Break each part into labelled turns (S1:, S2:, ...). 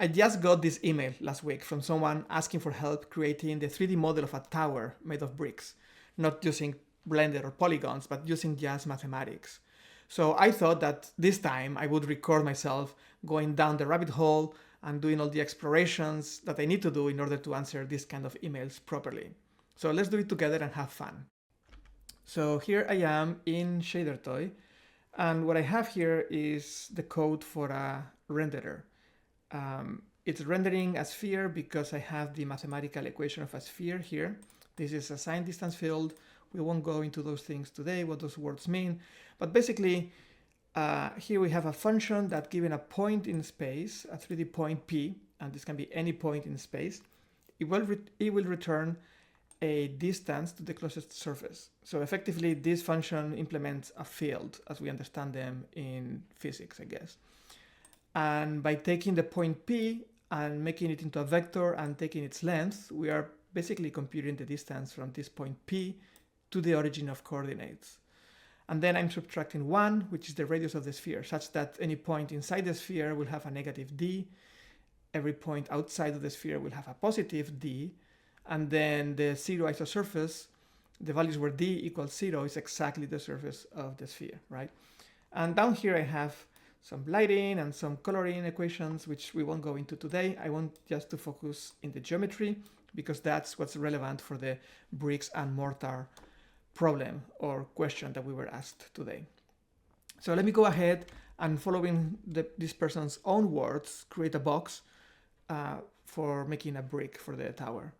S1: I just got this email last week from someone asking for help creating the 3D model of a tower made of bricks, not using Blender or polygons, but using just mathematics. So I thought that this time I would record myself going down the rabbit hole and doing all the explorations that I need to do in order to answer this kind of emails properly. So let's do it together and have fun. So here I am in ShaderToy, and what I have here is the code for a renderer. It's rendering a sphere because I have the mathematical equation of a sphere here. This is a signed distance field. We won't go into those things today, what those words mean. But basically, here we have a function that given a point in space, a 3D point P, and this can be any point in space, it will return a distance to the closest surface. So effectively, this function implements a field as we understand them in physics, I guess. And by taking the point P and making it into a vector and taking its length, we are basically computing the distance from this point P to the origin of coordinates. And then I'm subtracting 1, which is the radius of the sphere, such that any point inside the sphere will have a negative d, every point outside of the sphere will have a positive d, and then the zero isosurface, the values where d equals 0 is exactly the surface of the sphere, right? And down here I have some lighting and some coloring equations, which we won't go into today. I want just to focus in the geometry because that's what's relevant for the bricks and mortar problem or question that we were asked today. So let me go ahead and, following this person's own words, create a box for making a brick for the tower.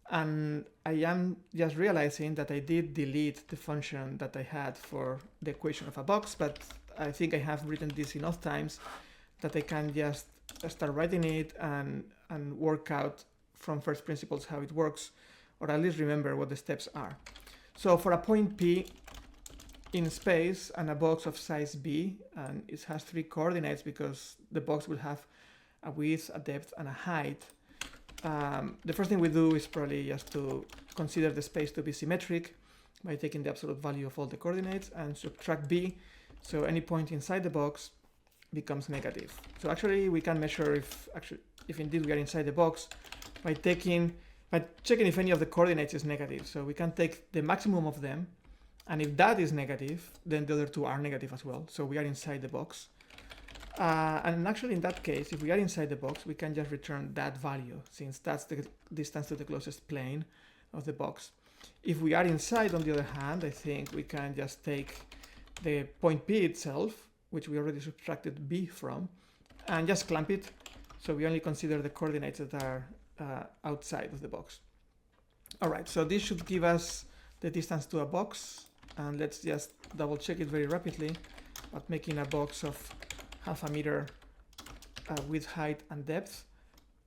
S1: And I am just realizing that I did delete the function that I had for the equation of a box, but I think I have written this enough times that I can just start writing it and work out from first principles how it works, or at least remember what the steps are. So for a point P in space and a box of size B, and it has 3 coordinates because the box will have a width, a depth, and a height. The first thing we do is probably just to consider the space to be symmetric by taking the absolute value of all the coordinates and subtract B. So any point inside the box becomes negative. So actually we can measure if indeed we are inside the box by checking if any of the coordinates is negative. So we can take the maximum of them, and if that is negative, then the other two are negative as well. So we are inside the box. And actually in that case, if we are inside the box, we can just return that value, since that's the distance to the closest plane of the box. If we are inside, on the other hand, I think we can just take the point P itself, which we already subtracted B from, and just clamp it. So we only consider the coordinates that are outside of the box. All right, so this should give us the distance to a box. And let's just double check it very rapidly, but making a box of 0.5 meter width, height, and depth.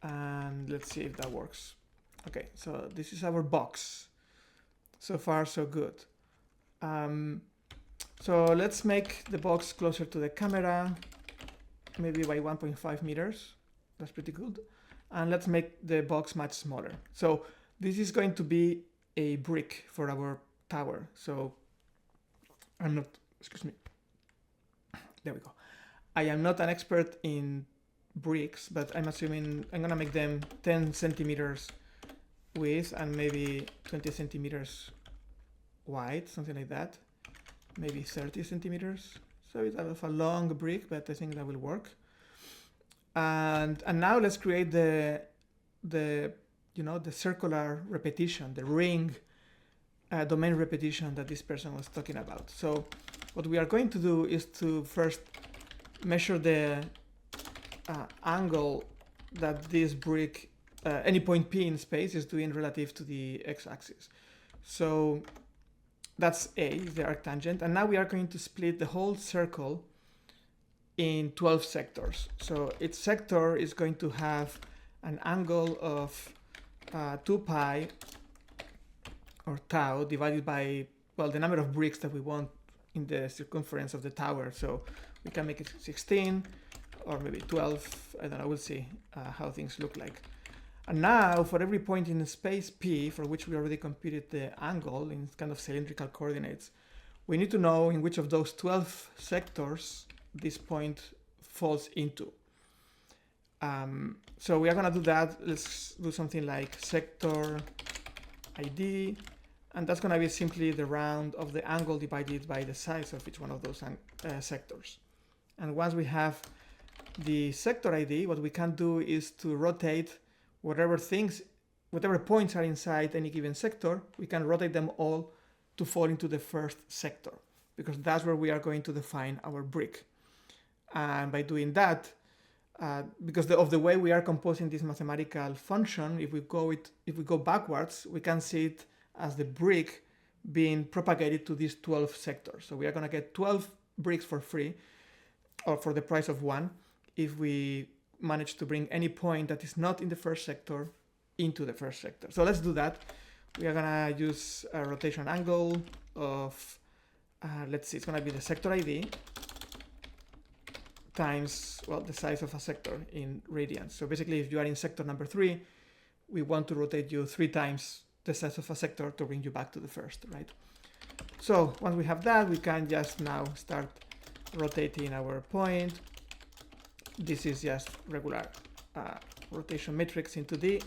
S1: And let's see if that works. Okay, so this is our box. So far, so good. So let's make the box closer to the camera, maybe by 1.5 meters. That's pretty good. And let's make the box much smaller. So this is going to be a brick for our tower. So I'm not, excuse me. There we go. I am not an expert in bricks, but I'm assuming I'm gonna make them 10 centimeters width and maybe 20 centimeters wide, something like that. Maybe 30 centimeters. So it's a long brick, but I think that will work. And now let's create the circular repetition, the ring domain repetition that this person was talking about. So what we are going to do is to first measure the angle that this brick, any point P in space, is doing relative to the x-axis. So that's A, the arctangent. And now we are going to split the whole circle in 12 sectors. So each sector is going to have an angle of 2 pi or tau divided by, well, the number of bricks that we want in the circumference of the tower. So we can make it 16 or maybe 12. I don't know, we'll see how things look like. And now for every point in space P, for which we already computed the angle in kind of cylindrical coordinates, we need to know in which of those 12 sectors this point falls into. So we are going to do that. Let's do something like sector ID, and that's going to be simply the round of the angle divided by the size of each one of those sectors. And once we have the sector ID, what we can do is to rotate whatever points are inside any given sector, we can rotate them all to fall into the first sector, because that's where we are going to define our brick. And by doing that, because of the way we are composing this mathematical function, if we go backwards, we can see it as the brick being propagated to these 12 sectors. So we are going to get 12 bricks for free, or for the price of one, if we manage to bring any point that is not in the first sector into the first sector. So let's do that. We are going to use a rotation angle of, let's see, it's going to be the sector ID times, well, the size of a sector in radians. So basically, if you are in sector number 3, we want to rotate you 3 times the size of a sector to bring you back to the first, right? So once we have that, we can just now start rotating our point. This is just regular rotation matrix into D.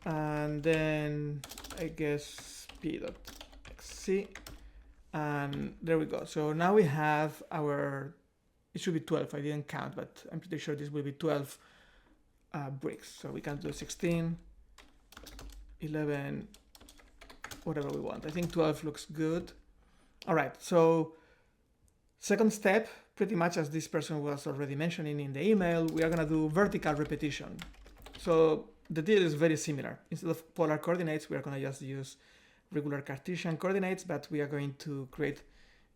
S1: And then I guess P dot XC. And there we go. So now we have our, it should be 12. I didn't count, but I'm pretty sure this will be 12 bricks. So we can do 16, 11, whatever we want. I think 12 looks good. All right. So second step, pretty much as this person was already mentioning in the email, we are going to do vertical repetition. So the deal is very similar. Instead of polar coordinates, we are going to just use regular Cartesian coordinates, but we are going to create,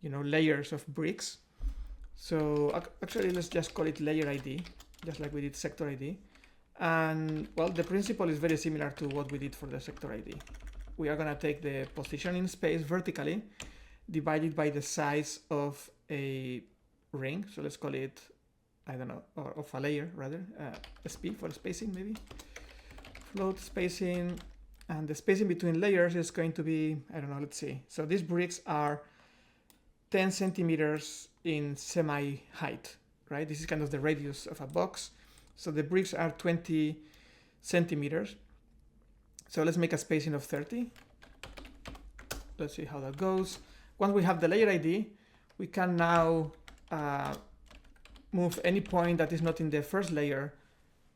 S1: layers of bricks. So actually, let's just call it layer ID, just like we did sector ID. And well, the principle is very similar to what we did for the sector ID. We are going to take the position in space vertically, divided by the size of a ring. So let's call it, I don't know, or of a layer rather, SP for spacing maybe. Float spacing, and the spacing between layers is going to be, I don't know, let's see. So these bricks are 10 centimeters in semi-height, right? This is kind of the radius of a box. So the bricks are 20 centimeters. So let's make a spacing of 30. Let's see how that goes. Once we have the layer ID, we can now move any point that is not in the first layer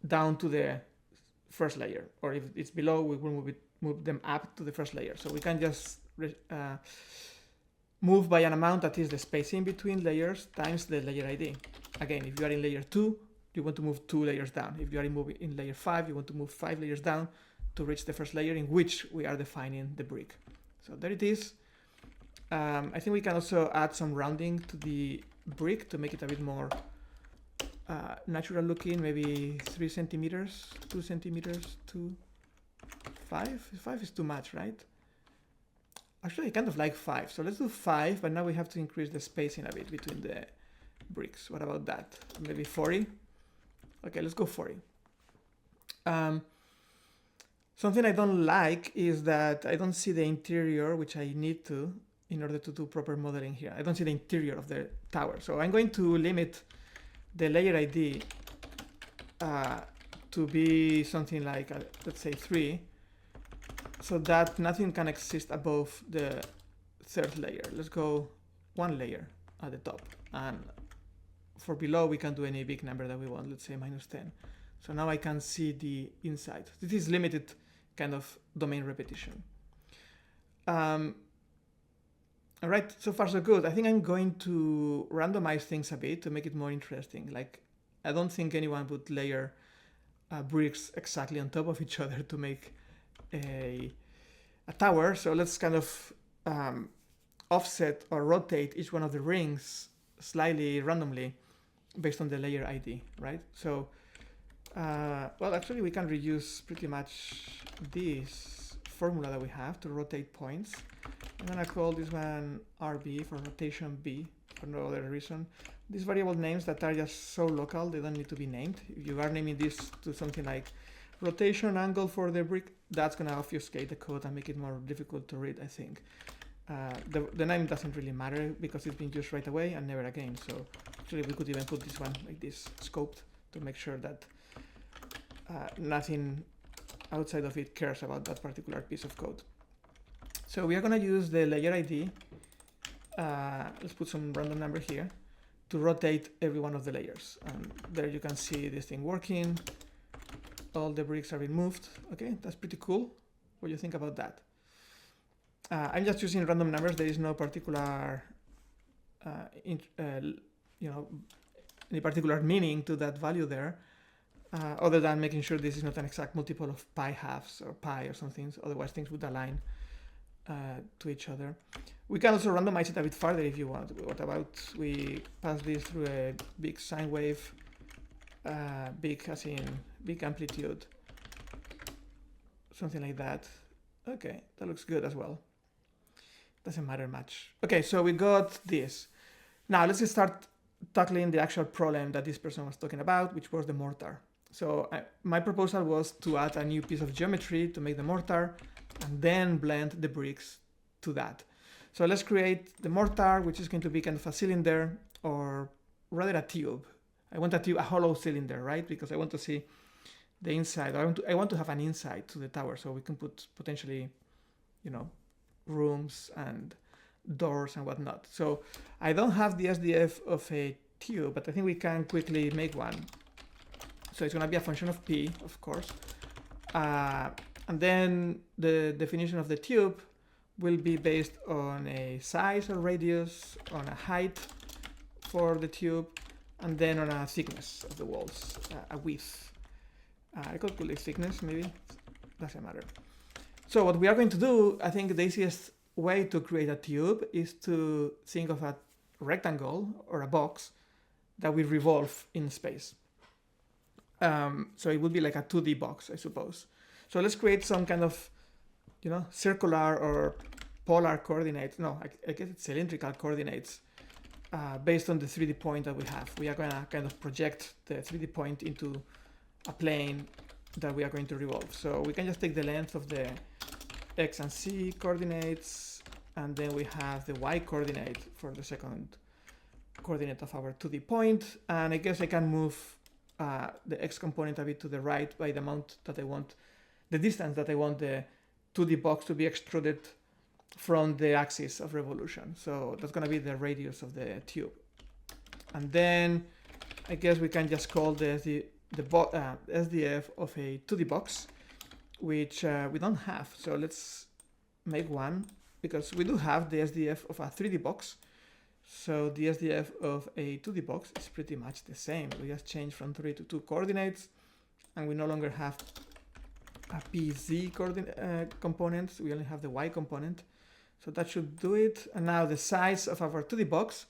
S1: down to the first layer, or if it's below, we will move them up to the first layer. So we can just move by an amount that is the spacing between layers times the layer ID. Again, if you are in layer 2, you want to move 2 layers down. If you are in layer 5, you want to move 5 layers down to reach the first layer in which we are defining the brick. So there it is. I think we can also add some rounding to the brick to make it a bit more natural looking, maybe 3 centimeters, 2 centimeters, 2, 5. 5 is too much, right? Actually, I kind of like 5. So let's do 5, but now we have to increase the spacing a bit between the bricks. What about that? Maybe 40? Okay, let's go 40. Something I don't like is that I don't see the interior, which I need to in order to do proper modeling here. I don't see the interior of the tower. So I'm going to limit the layer ID to be something like, let's say 3, so that nothing can exist above the third layer. Let's go 1 layer at the top. And for below, we can do any big number that we want, let's say -10. So now I can see the inside. This is limited kind of domain repetition. All right, so far so good. I think I'm going to randomize things a bit to make it more interesting. Like, I don't think anyone would layer bricks exactly on top of each other to make a tower. So let's kind of offset or rotate each one of the rings slightly randomly based on the layer ID, right? So, well, actually we can reuse pretty much this formula that we have to rotate points. I'm gonna call this one RB for rotation B for no other reason. These variable names that are just so local, they don't need to be named. If you are naming this to something like rotation angle for the brick, that's gonna obfuscate the code and make it more difficult to read, I think. The name doesn't really matter because it's been used right away and never again. So actually we could even put this one like this, scoped, to make sure that nothing outside of it cares about that particular piece of code. So we are going to use the layer ID. Let's put some random number here to rotate every one of the layers. And there you can see this thing working. All the bricks are being moved. Okay, that's pretty cool. What do you think about that? I'm just using random numbers. There is no particular, any particular meaning to that value there, other than making sure this is not an exact multiple of pi halves or pi or something. Otherwise, things would align to each other. We can also randomize it a bit further if you want. What about we pass this through a big sine wave, big as in big amplitude, something like that. Okay, that looks good as well. Doesn't matter much. Okay, so we got this. Now let's start tackling the actual problem that this person was talking about, which was the mortar. So my proposal was to add a new piece of geometry to make the mortar and then blend the bricks to that. So let's create the mortar, which is going to be kind of a cylinder, or rather a tube. I want a tube, a hollow cylinder, right? Because I want to see the inside. I want to have an inside to the tower, so we can put potentially, rooms and doors and whatnot. So I don't have the SDF of a tube, but I think we can quickly make one. So it's going to be a function of P, of course. And then the definition of the tube will be based on a size or radius, on a height for the tube, and then on a thickness of the walls, a width. I could call it thickness, maybe. Doesn't matter. So what we are going to do, I think the easiest way to create a tube is to think of a rectangle or a box that will revolve in space. So it would be like a 2D box, I suppose. So let's create some kind of, circular or polar coordinates. No, I guess it's cylindrical coordinates based on the 3D point that we have. We are going to kind of project the 3D point into a plane that we are going to revolve. So we can just take the length of the X and Z coordinates, and then we have the Y coordinate for the second coordinate of our 2D point. And I guess I can move the X component a bit to the right by the amount that I want, the distance that I want the 2D box to be extruded from the axis of revolution. So that's going to be the radius of the tube. And then I guess we can just call the SDF of a 2D box, which we don't have. So let's make one, because we do have the SDF of a 3D box. So the SDF of a 2D box is pretty much the same. We just change from 3 to 2 coordinates, and we no longer have a PZ component. We only have the Y component. So that should do it. And now the size of our 2D box,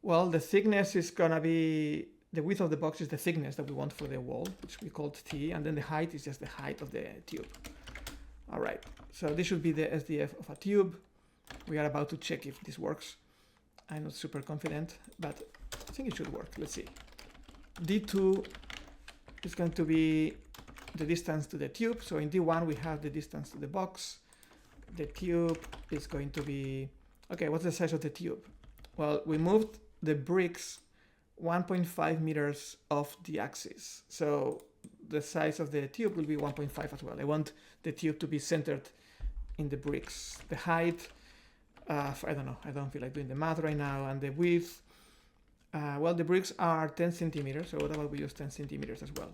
S1: well, the thickness is going to be, the width of the box is the thickness that we want for the wall, which we called T, and then the height is just the height of the tube. All right, so this should be the SDF of a tube. We are about to check if this works. I'm not super confident, but I think it should work. Let's see. D2 is going to be the distance to the tube. So in D1, we have the distance to the box. The tube is going to be, okay, what's the size of the tube? Well, we moved the bricks 1.5 meters off the axis. So the size of the tube will be 1.5 as well. I want the tube to be centered in the bricks. The height, I don't know, I don't feel like doing the math right now. And the width, well, the bricks are 10 centimeters. So what about we use 10 centimeters as well?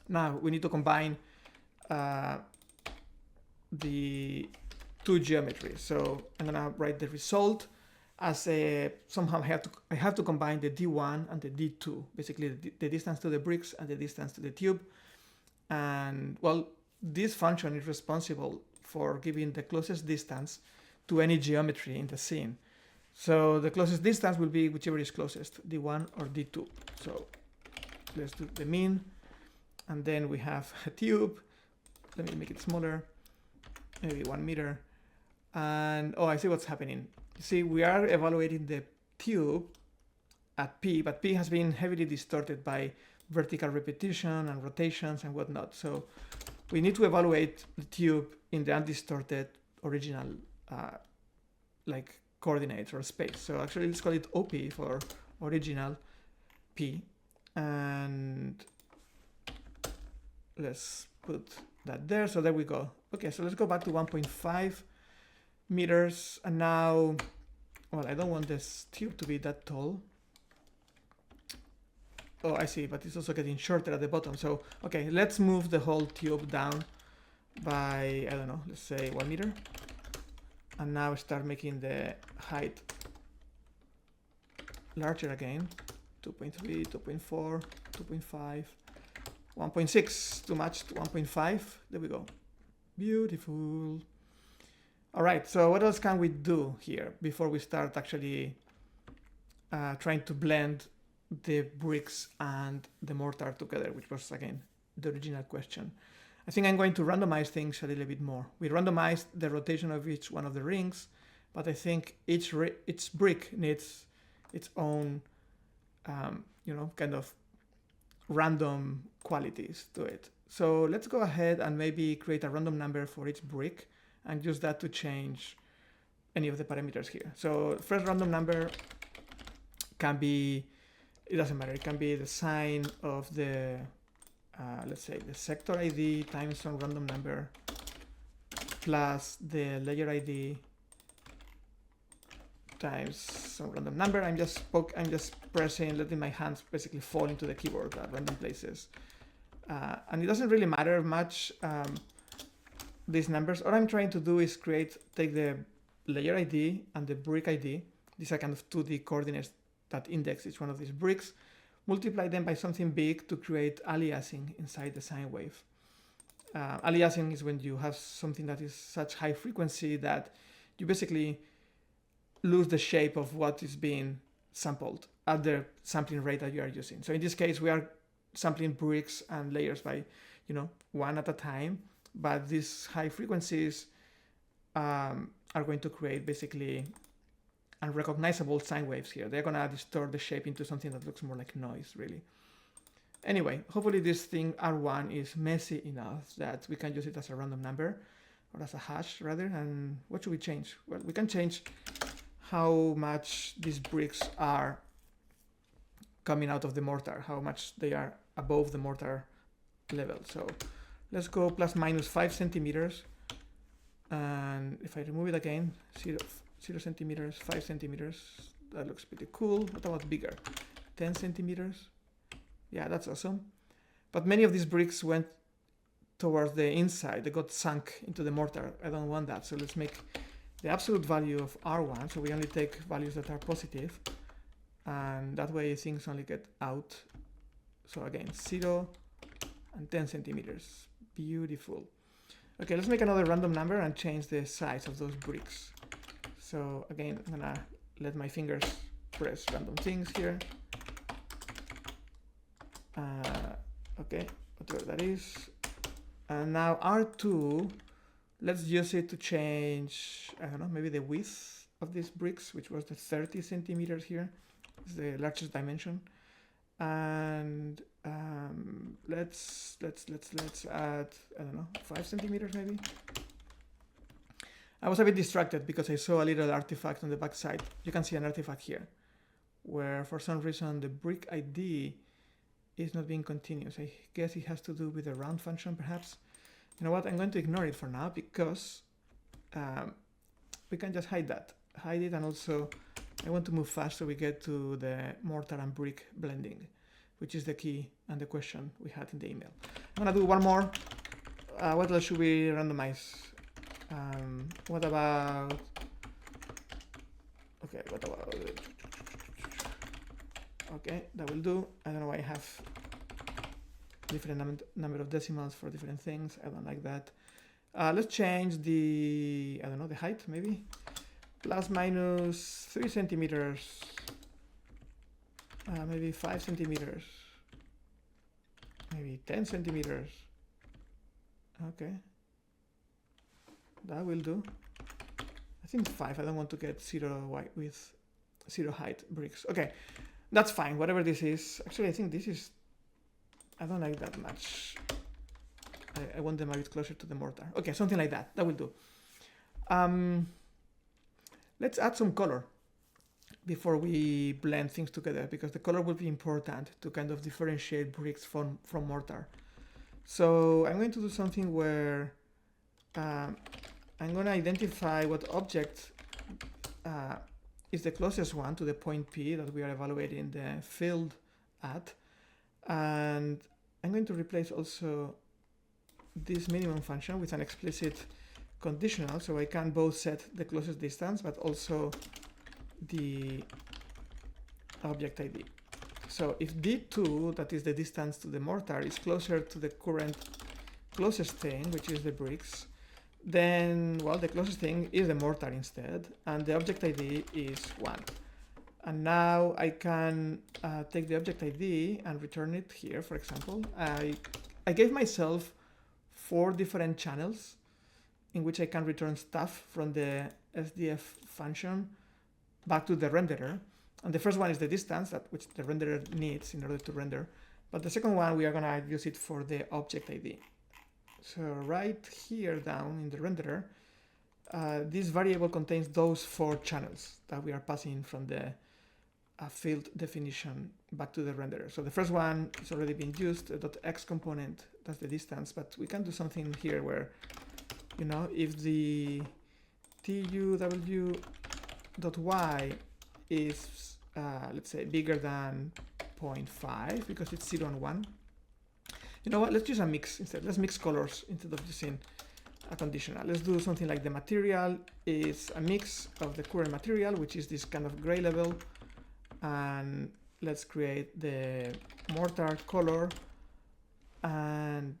S1: Now we need to combine the two geometries. So I'm gonna write the result as a, somehow I have to combine the D1 and the D2, basically the distance to the bricks and the distance to the tube. And well, this function is responsible for giving the closest distance to any geometry in the scene. So the closest distance will be whichever is closest, D1 or D2. So let's do the mean. And then we have a tube. Let me make it smaller, maybe 1 meter. And oh, I see what's happening. You see, we are evaluating the tube at P, but P has been heavily distorted by vertical repetition and rotations and whatnot. So we need to evaluate the tube in the undistorted original like coordinates or space. So actually let's call it OP for original P. And let's put that there. So there we go. Okay, so let's go back to 1.5 meters. And now, well, I don't want this tube to be that tall. Oh, I see, but it's also getting shorter at the bottom. So, okay, let's move the whole tube down by, I don't know, let's say 1 meter. And now start making the height larger again. 2.3, 2.4, 2.5, 1.6, too much, 1.5. There we go. Beautiful. All right, so what else can we do here before we start actually trying to blend the bricks and the mortar together, which was, again, the original question. I think I'm going to randomize things a little bit more. We randomized the rotation of each one of the rings, but I think each brick needs its own, kind of random qualities to it. So let's go ahead and maybe create a random number for each brick and use that to change any of the parameters here. So first random number can be, it doesn't matter, it can be the sign of the, let's say the sector ID times some random number plus the layer ID times some random number. I'm just pressing, letting my hands basically fall into the keyboard at random places. And it doesn't really matter much, these numbers. All I'm trying to do is take the layer ID and the brick ID. These are kind of 2D coordinates that index each one of these bricks, multiply them by something big to create aliasing inside the sine wave. Aliasing is when you have something that is such high frequency that you basically lose the shape of what is being sampled at the sampling rate that you are using. So in this case, we are sampling bricks and layers by, one at a time, but these high frequencies are going to create basically unrecognizable sine waves here. They're gonna distort the shape into something that looks more like noise, really. Anyway, hopefully this thing R1 is messy enough that we can use it as a random number, or as a hash rather. And what should we change? Well, we can change how much these bricks are coming out of the mortar, how much they are above the mortar level. So let's go plus minus 5 centimeters. And if I remove it again, 0 centimeters, 5 centimeters, that looks pretty cool. What about bigger? 10 centimeters? Yeah, that's awesome. But many of these bricks went towards the inside. They got sunk into the mortar. I don't want that. So let's make the absolute value of R1. So we only take values that are positive. And that way things only get out. So again, 0 and 10 centimeters. Beautiful. Okay, let's make another random number and change the size of those bricks. So again, I'm gonna let my fingers press random things here. Okay, whatever that is. And now R2, let's use it to change, I don't know, maybe the width of these bricks, which was the 30 centimeters here. It's the largest dimension. And let's add, I don't know, 5 centimeters maybe. I was a bit distracted because I saw a little artifact on the back side. You can see an artifact here where for some reason the brick ID is not being continuous. I guess it has to do with the round function perhaps. You know what, I'm going to ignore it for now because we can just hide that. Hide it, and also I want to move fast so we get to the mortar and brick blending, which is the key and the question we had in the email. I'm gonna do one more. What else should we randomize? What about, okay, that will do. I don't know why I have different number of decimals for different things. I don't like that. Let's change the, I don't know, the height maybe. Plus minus 3 centimeters. Maybe 5 centimeters. Maybe 10 centimeters. Okay. That will do. I think 5. I don't want to get 0 with 0 height bricks. Okay, that's fine. Whatever this is. Actually, I think this is, I don't like that much. I want them a bit closer to the mortar. Okay, something like that. That will do. Let's add some color before we blend things together, because the color will be important to kind of differentiate bricks from mortar. So I'm going to do something where I'm going to identify what object is the closest one to the point P that we are evaluating the field at. And I'm going to replace also this minimum function with an explicit conditional, so I can both set the closest distance but also the object ID. So if D2, that is the distance to the mortar, is closer to the current closest thing, which is the bricks, then, well, the closest thing is the mortar instead, and the object ID is 1. And now I can take the object ID and return it here, for example. I gave myself 4 different channels in which I can return stuff from the SDF function back to the renderer. And the first one is the distance, which the renderer needs in order to render. But the second one, we are going to use it for the object ID. So right here down in the renderer, this variable contains those 4 channels that we are passing from the field definition back to the renderer. So the first one is already been used, .x component, that's the distance, but we can do something here where, you know, if the tuw.y is, let's say, bigger than 0.5, because it's 0 and 1, you know what, let's use a mix instead. Let's mix colors instead of using a conditional. Let's do something like the material is a mix of the current material, which is this kind of gray level, and let's create the mortar color, and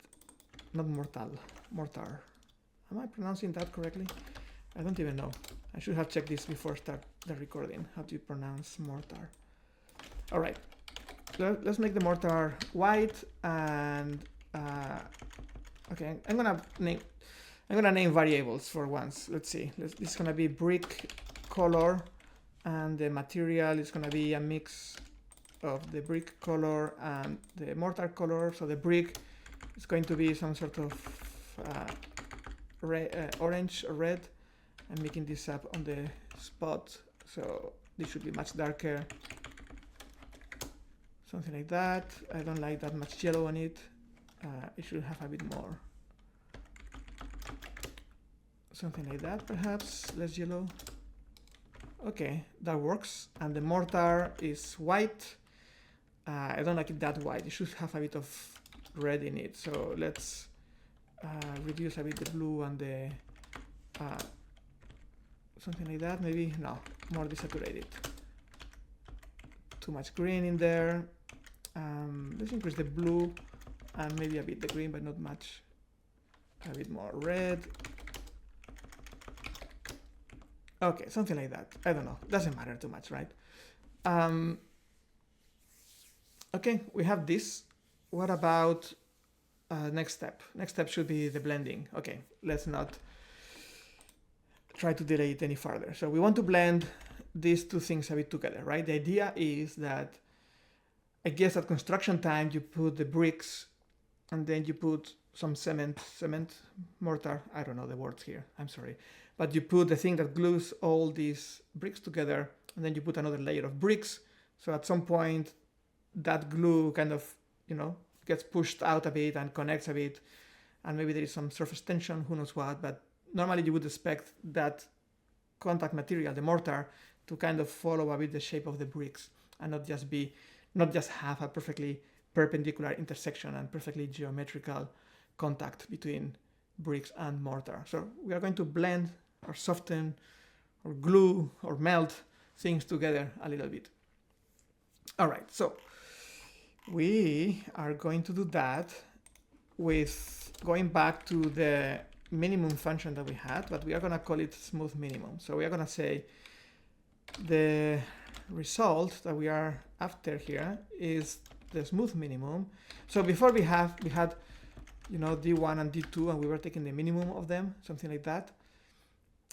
S1: not mortar. Am I pronouncing that correctly? I don't even know. I should have checked this before start the recording. How do you pronounce mortar? All right, let's make the mortar white, and okay, I'm gonna name variables for once. Let's see. This is gonna be brick color, and the material is gonna be a mix of the brick color and the mortar color. So the brick is going to be some sort of orange or red. I'm making this up on the spot, so this should be much darker. Something like that. I don't like that much yellow on it. It should have a bit more. Something like that, perhaps, less yellow. Okay, that works. And the mortar is white. I don't like it that white. It should have a bit of red in it. So let's reduce a bit the blue and the something like that. Maybe no, more desaturated. Too much green in there. Let's increase the blue and maybe a bit the green, but not much. A bit more red. Okay, something like that. I don't know. Doesn't matter too much, right? Okay, we have this. What about next step? Next step should be the blending. Okay, let's not try to delay it any further. So we want to blend these 2 things a bit together, right? The idea is that, I guess at construction time, you put the bricks and then you put some cement, mortar, I don't know the words here, I'm sorry. But you put the thing that glues all these bricks together, and then you put another layer of bricks. So at some point, that glue kind of, you know, gets pushed out a bit and connects a bit, and maybe there is some surface tension, who knows what, but normally you would expect that contact material, the mortar, to kind of follow a bit the shape of the bricks and not just have a perfectly perpendicular intersection and perfectly geometrical contact between bricks and mortar. So we are going to blend or soften or glue or melt things together a little bit. All right, so we are going to do that with going back to the minimum function that we had, but we are going to call it smooth minimum. So we are going to say the result that we are after here is the smooth minimum. So before we had, you know, D1 and D2, and we were taking the minimum of them, something like that.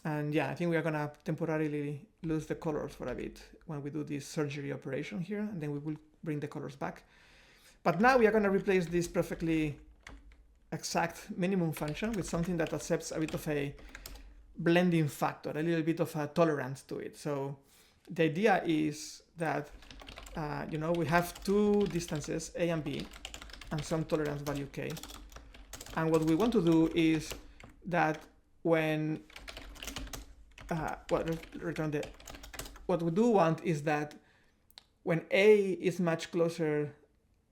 S1: And yeah, I think we are going to temporarily lose the colors for a bit when we do this surgery operation here, and then we will bring the colors back. But now we are going to replace this perfectly exact minimum function with something that accepts a bit of a blending factor, a little bit of a tolerance to it. So the idea is that, you know, we have 2 distances, A and B, and some tolerance value K. And what we want to do is that when, return the, what we do want is that when A is much closer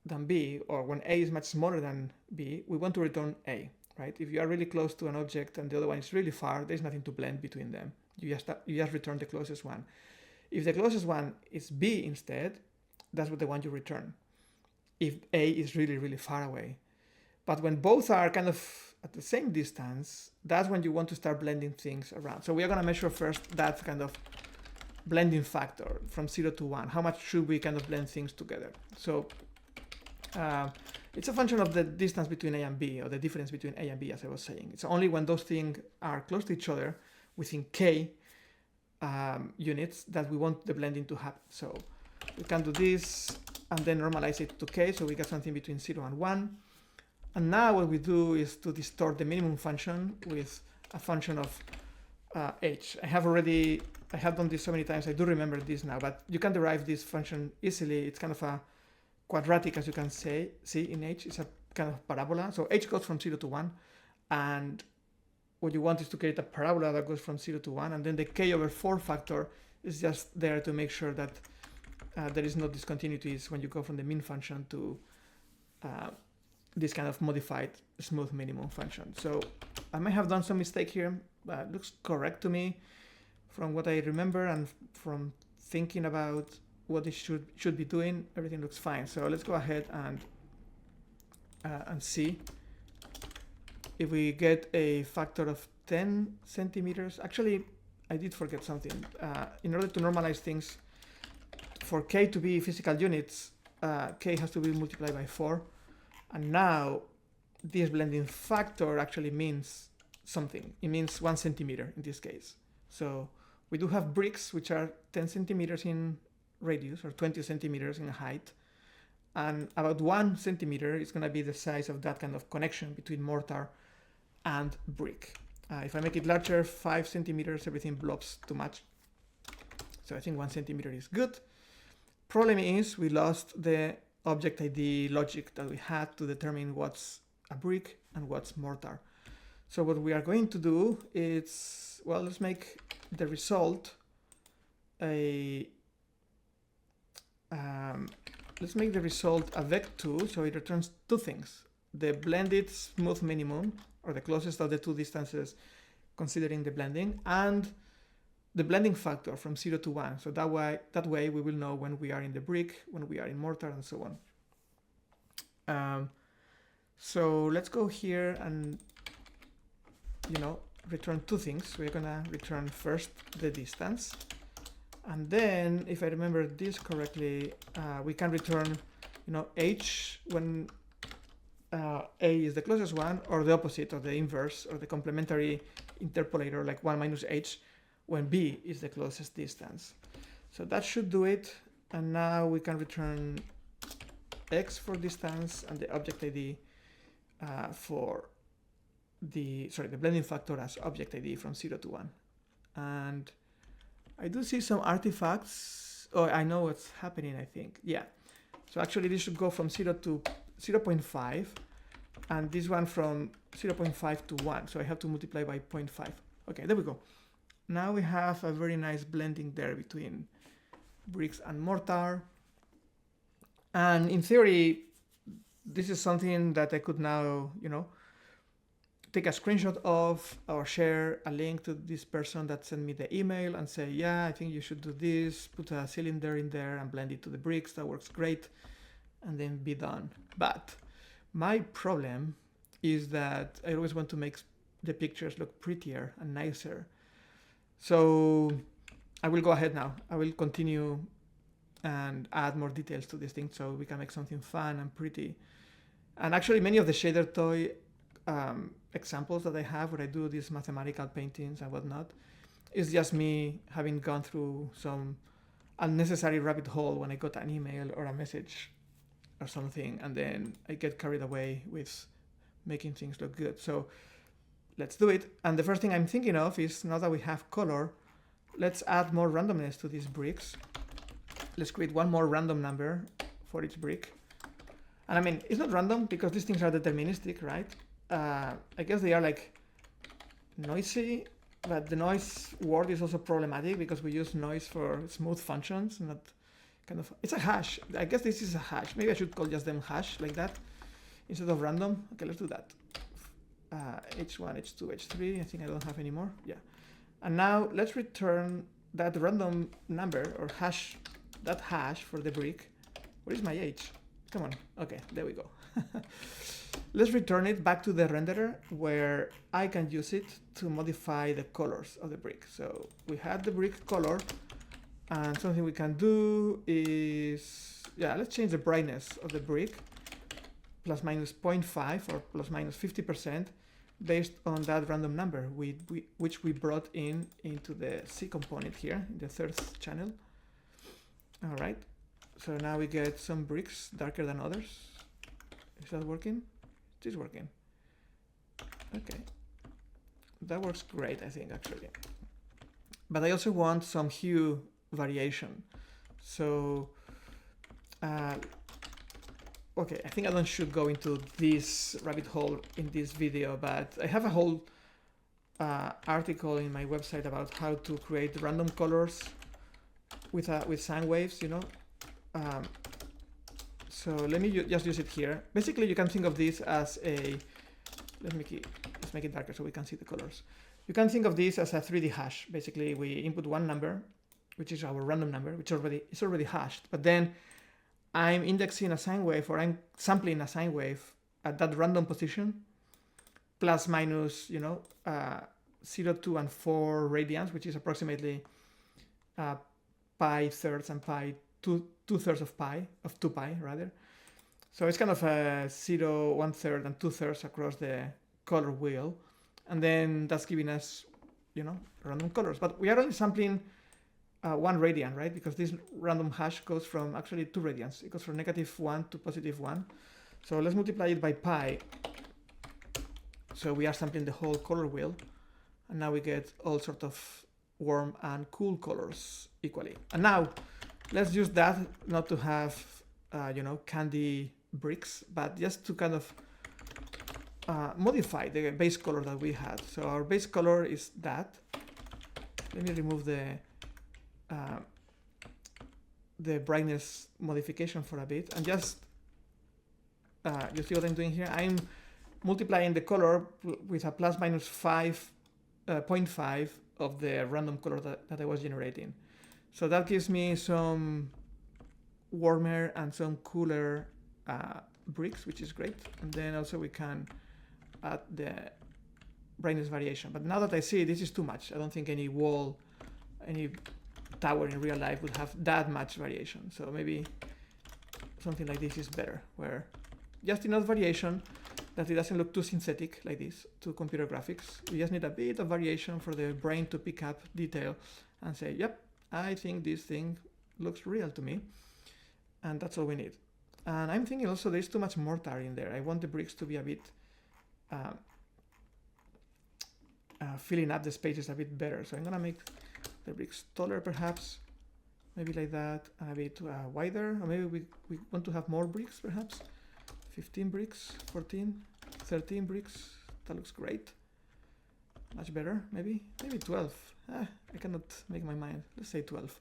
S1: than B, or when A is much smaller than B, we want to return A, right? If you are really close to an object and the other one is really far, there's nothing to blend between them. You just return the closest one. If the closest one is B instead, that's what the one you return, if A is really, really far away. But when both are kind of at the same distance, that's when you want to start blending things around. So we are going to measure first that kind of blending factor from 0 to 1. How much should we kind of blend things together? So it's a function of the distance between A and B, or the difference between A and B, as I was saying. It's only when those things are close to each other within K units that we want the blending to happen. So we can do this and then normalize it to K, so we get something between 0 and 1. And now what we do is to distort the minimum function with a function of h. I have done this so many times, I do remember this now, but you can derive this function easily. It's kind of a quadratic, as you can see in h. It's a kind of parabola. So h goes from 0 to 1, and what you want is to create a parabola that goes from 0 to 1, and then the k/4 factor is just there to make sure that there is no discontinuities when you go from the min function to this kind of modified smooth minimum function. So I might have done some mistake here, but it looks correct to me from what I remember and from thinking about what it should be doing. Everything looks fine. So let's go ahead and see if we get a factor of 10 centimeters. Actually, I did forget something. In order to normalize things, for k to be physical units, k has to be multiplied by 4. And now this blending factor actually means something. It means 1 centimeter in this case. So we do have bricks which are 10 centimeters in radius or 20 centimeters in height. And about 1 centimeter is going to be the size of that kind of connection between mortar and brick. If I make it larger, 5 centimeters, everything blobs too much. So I think 1 centimeter is good. Problem is we lost the object ID logic that we had to determine what's a brick and what's mortar. So what we are going to do is, well, let's make the result a vec2, so it returns two things: the blended smooth minimum, or the closest of the two distances considering the blending, and the blending factor from 0 to 1. So that way we will know when we are in the brick, when we are in mortar, and so on. So let's go here and return two things. We're gonna return first the distance, and then, if I remember this correctly, we can return h when a is the closest one, or the opposite, or the inverse, or the complementary interpolator, like 1 minus h when b is the closest distance. So that should do it. And now we can return x for distance and the object ID for the blending factor as object ID from 0 to 1. And I do see some artifacts. Oh, I know what's happening, I think. Yeah. So actually this should go from 0 to 0.5, and this one from 0.5 to 1. So I have to multiply by 0.5. Okay, there we go. Now we have a very nice blending there between bricks and mortar. And in theory, this is something that I could now, take a screenshot of or share a link to this person that sent me the email and say, yeah, I think you should do this, put a cylinder in there and blend it to the bricks. That works great. And then be done. But my problem is that I always want to make the pictures look prettier and nicer. So I will go ahead now. I will continue and add more details to this thing so we can make something fun and pretty. And actually many of the shader toy examples that I have where I do these mathematical paintings and whatnot is just me having gone through some unnecessary rabbit hole when I got an email or a message or something, and then I get carried away with making things look good. So let's do it. And the first thing I'm thinking of is, now that we have color, let's add more randomness to these bricks. Let's create one more random number for each brick. And I mean, it's not random because these things are deterministic, right? I guess they are like noisy, but the noise word is also problematic because we use noise for smooth functions, not kind of, it's a hash. I guess this is a hash. Maybe I should call just them hash like that instead of random. Okay, let's do that. H1, H2, H3, I think I don't have any more. Yeah. And now let's return that random number or hash, that hash for the brick. Where is my H? Come on. Okay, there we go. Let's return it back to the renderer where I can use it to modify the colors of the brick. So we had the brick color, and something we can do is, yeah, let's change the brightness of the brick plus minus 0.5 or plus minus 50% based on that random number which we brought into the C component here in the third channel. All right, so now we get some bricks darker than others. Is that working? It is working. Okay, that works great, I think, actually. But I also want some hue variation. So okay, I think I should go into this rabbit hole in this video, but I have a whole article in my website about how to create random colors with sine waves, you know. So let me just use it here. Basically, you can think of this as a, let's make it darker so we can see the colors. You can think of this as a 3D hash. Basically, we input one number, which is our random number, which is already hashed, but then I'm indexing a sine wave, or I'm sampling a sine wave at that random position, plus minus, you know, 0, 2, and 4 radians, which is approximately pi thirds and pi 2/3 of pi, of 2 pi rather. So it's kind of a 0, 1/3, and 2/3 across the color wheel, and then that's giving us, you know, random colors. But we are only sampling 1 radian, right? Because this random hash goes from actually 2 radians. It goes from -1 to +1. So let's multiply it by pi. So we are sampling the whole color wheel, and now we get all sorts of warm and cool colors equally. And now let's use that not to have, you know, candy bricks, but just to kind of modify the base color that we had. So our base color is that. Let me remove the brightness modification for a bit, and just you see what I'm doing here? I'm multiplying the color with a plus minus 0.5 of the random color that I was generating. So that gives me some warmer and some cooler bricks, which is great. And then also we can add the brightness variation. But now that I see this is too much. I don't think any wall, any tower in real life would have that much variation. So maybe something like this is better, where just enough variation that it doesn't look too synthetic like this to computer graphics. We just need a bit of variation for the brain to pick up detail and say, yep, I think this thing looks real to me. And that's all we need. And I'm thinking also there's too much mortar in there. I want the bricks to be a bit filling up the spaces a bit better. So I'm gonna make the bricks taller perhaps, maybe like that, and a bit wider. Or maybe we want to have more bricks perhaps. 15 bricks, 14, 13 bricks. That looks great. Much better, maybe 12. I cannot make my mind. Let's say 12.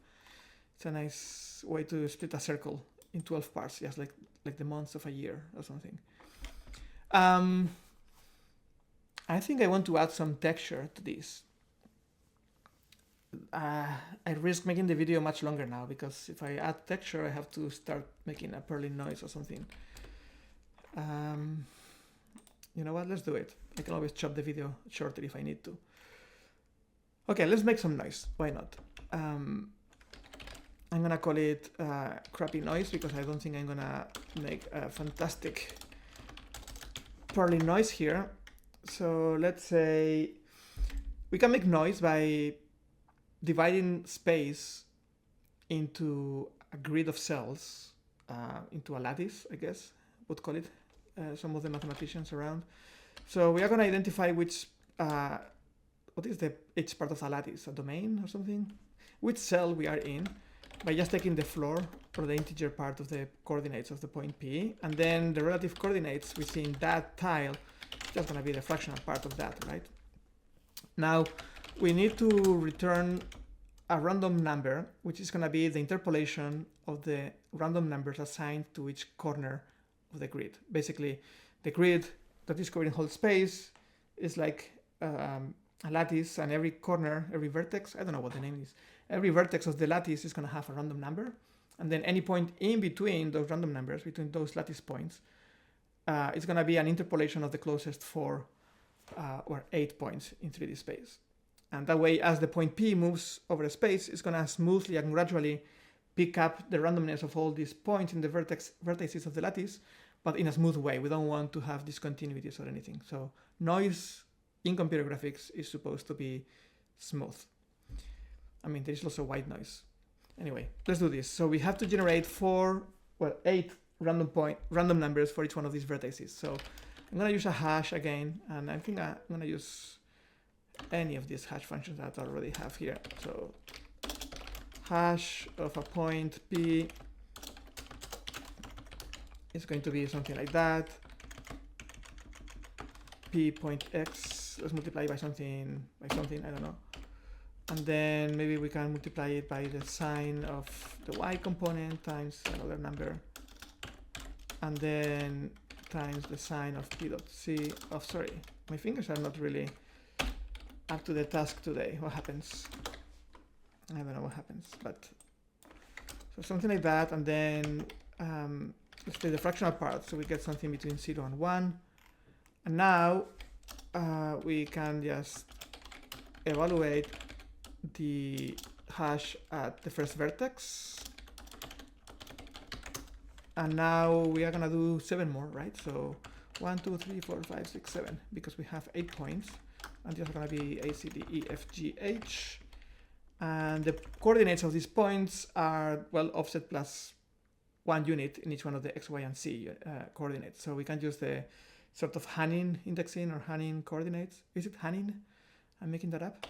S1: It's a nice way to split a circle in 12 parts, just like the months of a year or something. I think I want to add some texture to this. I risk making the video much longer now, because if I add texture, I have to start making a purling noise or something. You know what? Let's do it. I can always chop the video shorter if I need to. Okay, let's make some noise. Why not? I'm gonna call it crappy noise, because I don't think I'm gonna make a fantastic purling noise here. So let's say we can make noise by dividing space into a grid of cells, into a lattice, I guess would call it, some of the mathematicians around. So we are going to identify which, what is each part of the lattice, a domain or something? Which cell we are in, by just taking the floor or the integer part of the coordinates of the point P, and then the relative coordinates within that tile just going to be the fractional part of that, right? Now we need to return a random number, which is going to be the interpolation of the random numbers assigned to each corner of the grid. Basically, the grid that is covering whole space is like a lattice, and every corner, every vertex, I don't know what the name is, every vertex of the lattice is going to have a random number, and then any point in between those random numbers, between those lattice points, it's going to be an interpolation of the closest 4 or 8 points in 3D space. And that way, as the point P moves over a space, it's going to smoothly and gradually pick up the randomness of all these points in the vertices of the lattice, but in a smooth way. We don't want to have discontinuities or anything. So noise in computer graphics is supposed to be smooth. I mean, there's also white noise. Anyway, let's do this. So we have to generate 8 random numbers for each one of these vertices. So I'm going to use a hash again, and I think I'm going to use any of these hash functions that I already have here. So hash of a point P is going to be something like that. P point X, let's multiply by something, I don't know. And then maybe we can multiply it by the sign of the Y component times another number. And then times the sign of P dot C. Oh, sorry, my fingers are not really up to the task today. What happens? I don't know what happens, but so something like that. And then let's take the fractional part. So we get something between 0 and 1. And now we can just evaluate the hash at the first vertex. And now we are going to do 7 more, right? So 1, 2, 3, 4, 5, 6, 7, because we have 8 points. And these are going to be A, C, D, E, F, G, H. And the coordinates of these points are, well, offset plus 1 unit in each one of the X, Y, and Z coordinates. So we can use the sort of Hanin indexing or Hanin coordinates. Is it Hanin? I'm making that up.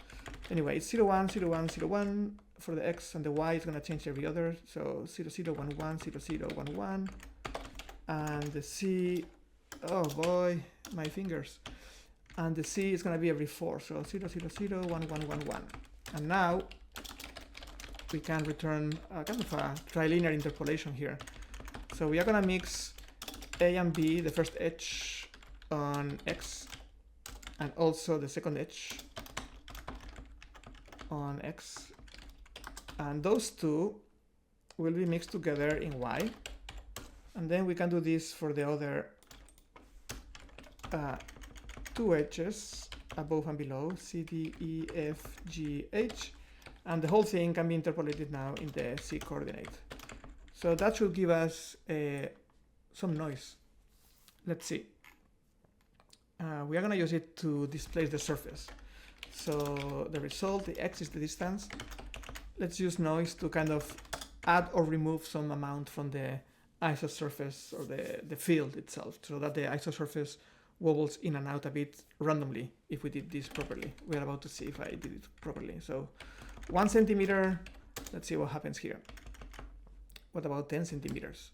S1: Anyway, it's 0, 1, 0, 1, 0, 1 for the X, and the Y is going to change every other. So 0, 0, 1, 1, 0, 0, 1, 1. And the C, oh boy, my fingers. And the C is going to be every 4. So 0, 0, 0, 1, 1, 1, 1. And now we can return a kind of a trilinear interpolation here. So we are going to mix A and B, the first edge on X, and also the second edge on X. And those two will be mixed together in Y. And then we can do this for the other 2 edges above and below, C, D, E, F, G, H. And the whole thing can be interpolated now in the C coordinate. So that should give us some noise. Let's see. We are going to use it to displace the surface. So the result, the X is the distance. Let's use noise to kind of add or remove some amount from the isosurface or the field itself, so that the isosurface wobbles in and out a bit randomly if we did this properly. We are about to see if I did it properly. So 1 centimeter, let's see what happens here. What about 10 centimeters?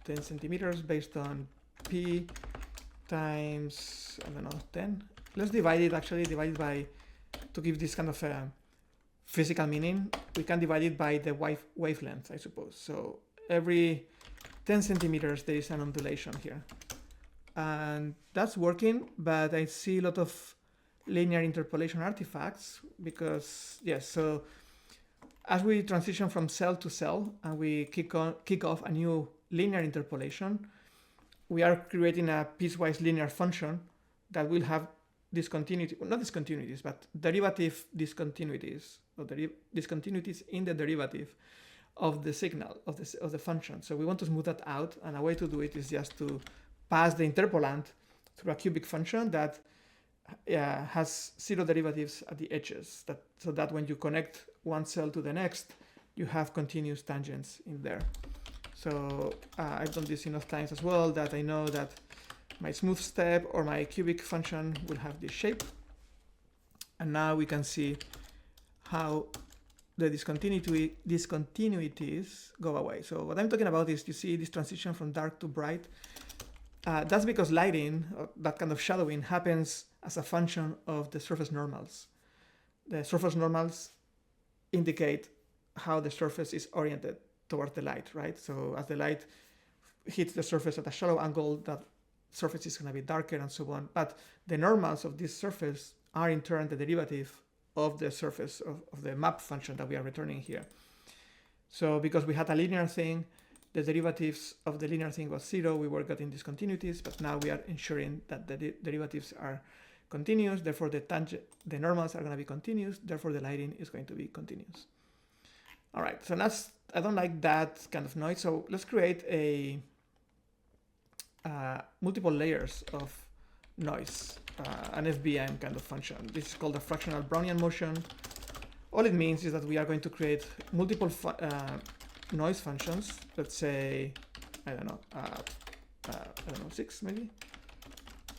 S1: 10 centimeters based on P times, I don't know, 10. Let's divide it, actually divide it by, to give this kind of a physical meaning, we can divide it by the wavelength, I suppose. So every 10 centimeters, there is an undulation here. And that's working, but I see a lot of linear interpolation artifacts because, yes, so as we transition from cell to cell and we kick off a new linear interpolation, we are creating a piecewise linear function that will have discontinuity, well, not discontinuities, but derivative discontinuities, or discontinuities in the derivative of the signal, of the function. So we want to smooth that out, and a way to do it is just to pass the interpolant through a cubic function that has 0 derivatives at the edges, so that when you connect one cell to the next, you have continuous tangents in there. So I've done this enough times as well that I know that my smooth step or my cubic function will have this shape. And now we can see how the discontinuities go away. So what I'm talking about is, you see this transition from dark to bright. That's because lighting, that kind of shadowing, happens as a function of the surface normals. The surface normals indicate how the surface is oriented towards the light, right? So as the light hits the surface at a shallow angle, that surface is going to be darker and so on. But the normals of this surface are in turn the derivative of the surface of the map function that we are returning here. So because we had a linear thing, the derivatives of the linear thing was 0, we were getting discontinuities, but now we are ensuring that the derivatives are continuous, therefore the normals are going to be continuous, therefore the lighting is going to be continuous. All right, so that's, I don't like that kind of noise, so let's create a multiple layers of noise, an FBM kind of function. This is called a fractional Brownian motion. All it means is that we are going to create multiple noise functions. Let's say, I don't know, 6 maybe.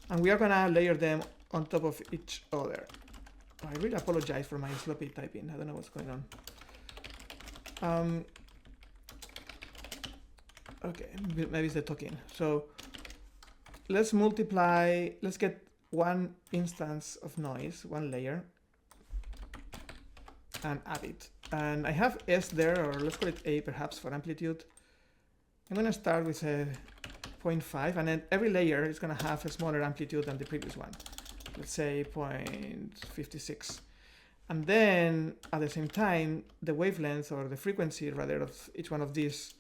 S1: And we are gonna layer them on top of each other. I really apologize for my sloppy typing. I don't know what's going on. Okay, maybe it's the talking. So let's get one instance of noise, one layer, and add it. And I have S there, or let's call it A perhaps for amplitude. I'm going to start with a 0.5, and then every layer is going to have a smaller amplitude than the previous one. Let's say 0.56. And then at the same time, the wavelength, or the frequency rather, of each one of these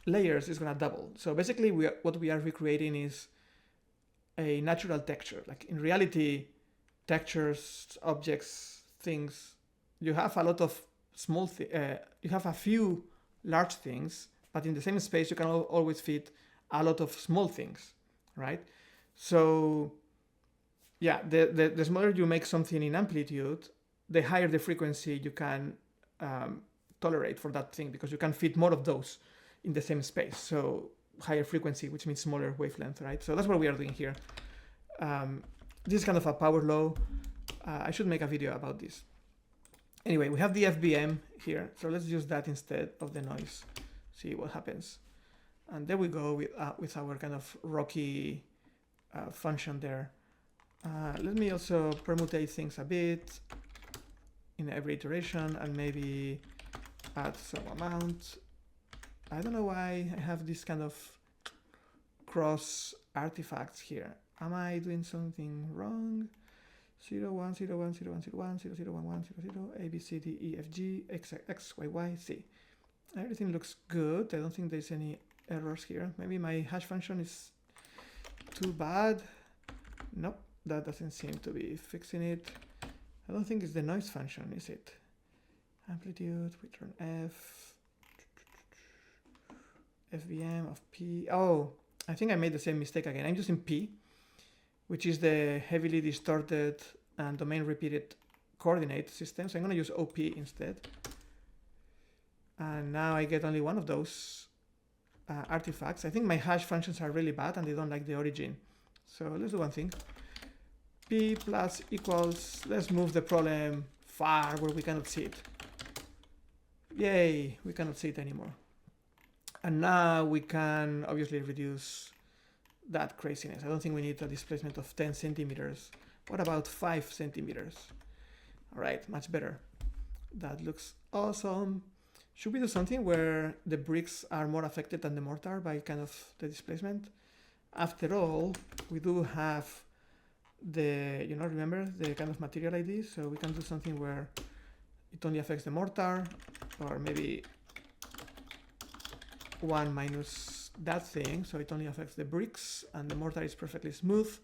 S1: layers is going to double. So basically what we are recreating is a natural texture. Like in reality, textures, objects, things, you have a lot of small you have a few large things, but in the same space you can always fit a lot of small things, right? So yeah, the smaller you make something in amplitude, the higher the frequency you can tolerate for that thing, because you can fit more of those in the same space. So higher frequency, which means smaller wavelength, right? So that's what we are doing here. This is kind of a power law. I should make a video about this. Anyway, we have the FBM here, so let's use that instead of the noise. See what happens. And there we go with our kind of rocky function there. Let me also permutate things a bit in every iteration, and maybe add some amount. I don't know why I have this kind of cross artifacts here. Am I doing something wrong? 0, 1, 0, 1, 0, 1, 0, 1, 0, 0, 1, 1, 0, 0, A, B, C, D, E, F, G, X, X, Y, Y, Z. Everything looks good. I don't think there's any errors here. Maybe my hash function is too bad. Nope, that doesn't seem to be fixing it. I don't think it's the noise function, is it? Amplitude, return F, FBM of P. Oh, I think I made the same mistake again. I'm using P, which is the heavily distorted and domain repeated coordinate system. So I'm going to use OP instead. And now I get only one of those artifacts. I think my hash functions are really bad and they don't like the origin. So let's do one thing. P plus equals, let's move the problem far where we cannot see it. Yay, we cannot see it anymore. And now we can obviously reduce that craziness. I don't think we need a displacement of 10 centimeters. What about 5 centimeters? All right, much better. That looks awesome. Should we do something where the bricks are more affected than the mortar by kind of the displacement? After all, we do have the, remember the kind of material ID? So we can do something where it only affects the mortar, or maybe 1 minus that thing, so it only affects the bricks and the mortar is perfectly smooth.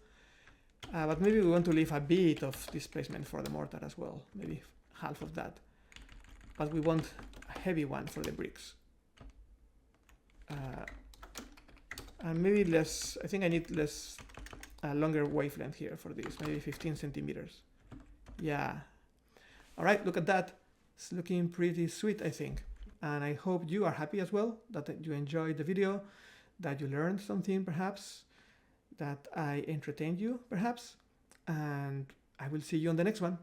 S1: But maybe we want to leave a bit of displacement for the mortar as well, maybe half of that. But we want a heavy one for the bricks. And maybe less, I think I need less, longer wavelength here for this, maybe 15 centimeters. Yeah. All right, look at that. It's looking pretty sweet, I think. And I hope you are happy as well, that you enjoyed the video, that you learned something perhaps, that I entertained you perhaps, and I will see you on the next one.